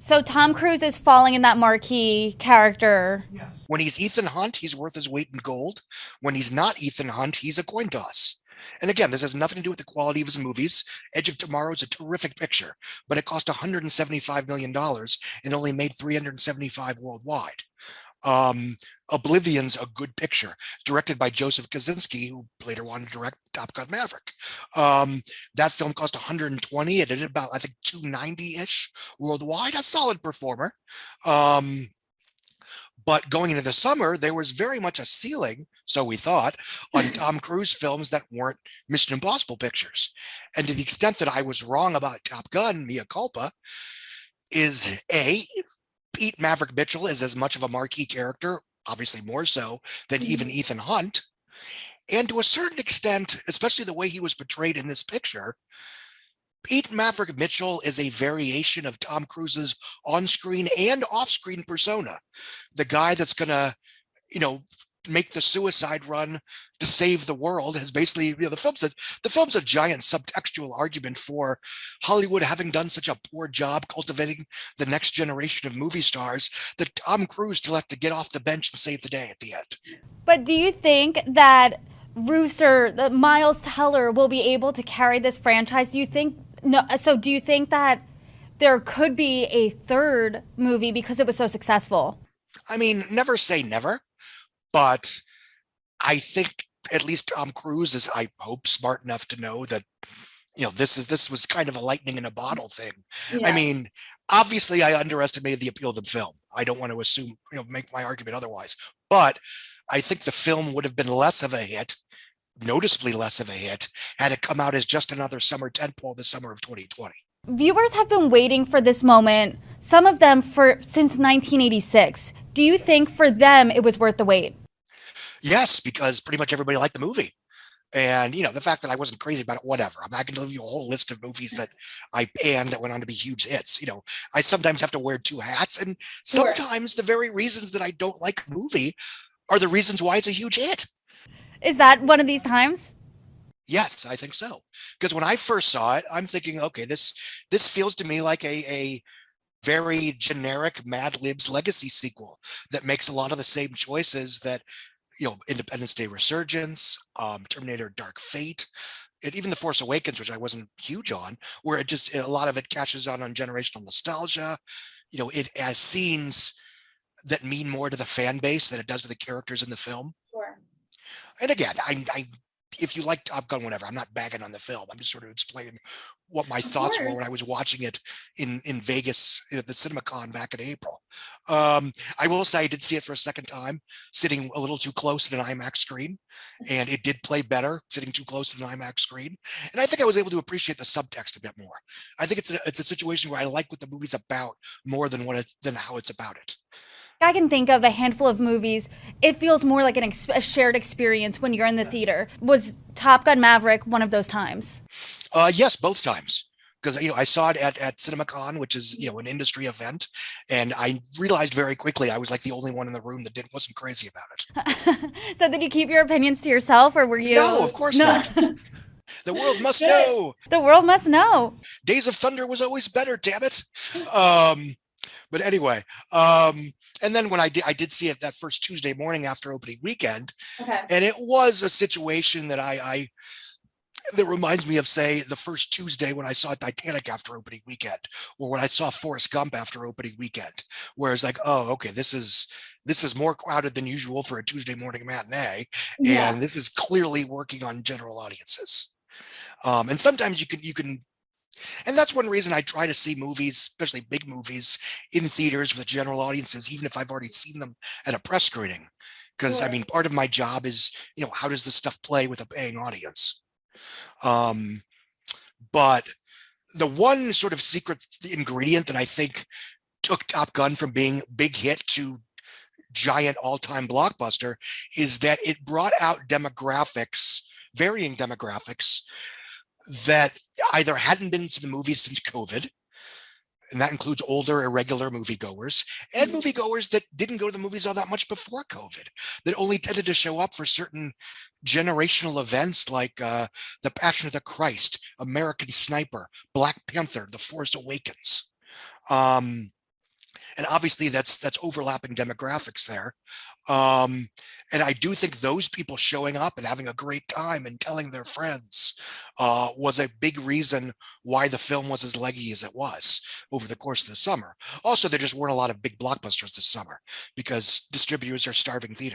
So Tom Cruise is falling in that marquee character. When he's Ethan Hunt, he's worth his weight in gold. When he's not Ethan Hunt, he's a coin toss. And again, this has nothing to do with the quality of his movies. Edge of Tomorrow is a terrific picture, but it cost $175 million and only made 375 worldwide. Um, Oblivion's a good picture, directed by Joseph Kosinski, who later wanted to direct Top Gun Maverick. That film cost 120. It did about, I think, 290-ish worldwide. A solid performer. Um, but going into the summer, there was very much a ceiling, so we thought, on Tom Cruise films that weren't Mission Impossible pictures. And to the extent that I was wrong about Top Gun, mea culpa, is A, Pete Maverick Mitchell is as much of a marquee character, obviously more so than even Ethan Hunt. And to a certain extent, especially the way he was portrayed in this picture, Pete Maverick Mitchell is a variation of Tom Cruise's on-screen and off-screen persona. The guy that's going to, you know, make the suicide run to save the world has basically, the film's a giant subtextual argument for Hollywood having done such a poor job cultivating the next generation of movie stars that Tom Cruise still have to get off the bench and save the day at the end. But do you think that Miles Teller will be able to carry this franchise? Do you think no? So do you think that there could be a third movie because it was so successful? I mean, never say never, but I think at least Tom Cruise is, I hope, smart enough to know that, this was kind of a lightning in a bottle thing. I Yeah. mean, obviously I underestimated the appeal of the film. I don't want to assume, make my argument otherwise, but I think the film would have been less of a hit, noticeably less of a hit, had it come out as just another summer tentpole this summer of 2020. Viewers have been waiting for this moment, some of them for since 1986. Do you think for them it was worth the wait? Yes, because pretty much everybody liked the movie. And the fact that I wasn't crazy about it, whatever. I'm not going to give you a whole list of movies that I panned that went on to be huge hits. I sometimes have to wear two hats, and Sure. sometimes the very reasons that I don't like a movie are the reasons why it's a huge hit. Is that one of these times? Yes, I think so. Because when I first saw it, I'm thinking, okay, this feels to me like a very generic Mad Libs legacy sequel that makes a lot of the same choices that Independence Day Resurgence, Terminator Dark Fate, and even The Force Awakens, which I wasn't huge on, where a lot of it catches on generational nostalgia. It has scenes that mean more to the fan base than it does to the characters in the film. Sure. And again, I if you like Top Gun, whatever, I'm not bagging on the film. I'm just sort of explaining what my Of thoughts were course. when I was watching it in Vegas at the CinemaCon back in April. I will say I did see it for a second time, sitting a little too close to an IMAX screen, and it did play better sitting too close to an IMAX screen. And I think I was able to appreciate the subtext a bit more. I think it's a situation where I like what the movie's about more than how it's about it. I can think of a handful of movies. It feels more like a shared experience when you're in the theater. Was Top Gun Maverick one of those times? Yes, both times. Because I saw it at CinemaCon, which is an industry event, and I realized very quickly I was like the only one in the room that wasn't crazy about it. So did you keep your opinions to yourself, or were No, you? of course No. not. The world must Good. know. The world must know. Days of Thunder was always better. Damn it. Um, but anyway, and then when I did see it that first Tuesday morning after opening weekend, Okay. and it was a situation that I that reminds me of, say, the first Tuesday when I saw Titanic after opening weekend, or when I saw Forrest Gump after opening weekend, where it's like, oh, okay, this is more crowded than usual for a Tuesday morning matinee, Yeah. and this is clearly working on general audiences. And sometimes you can, and that's one reason I try to see movies, especially big movies, in theaters with general audiences, even if I've already seen them at a press screening. Because I Sure. mean, part of my job is, how does this stuff play with a paying audience? Um, but the one sort of secret ingredient that I think took Top Gun from being big hit to giant all-time blockbuster is that it brought out varying demographics that either hadn't been to the movies since COVID, and that includes older, irregular moviegoers, and moviegoers that didn't go to the movies all that much before COVID, that only tended to show up for certain generational events like The Passion of the Christ, American Sniper, Black Panther, The Force Awakens. Um, And obviously that's overlapping demographics there. Um, and I do think those people showing up and having a great time and telling their friends was a big reason why the film was as leggy as it was over the course of the summer. Also, there just weren't a lot of big blockbusters this summer because distributors are starving theaters.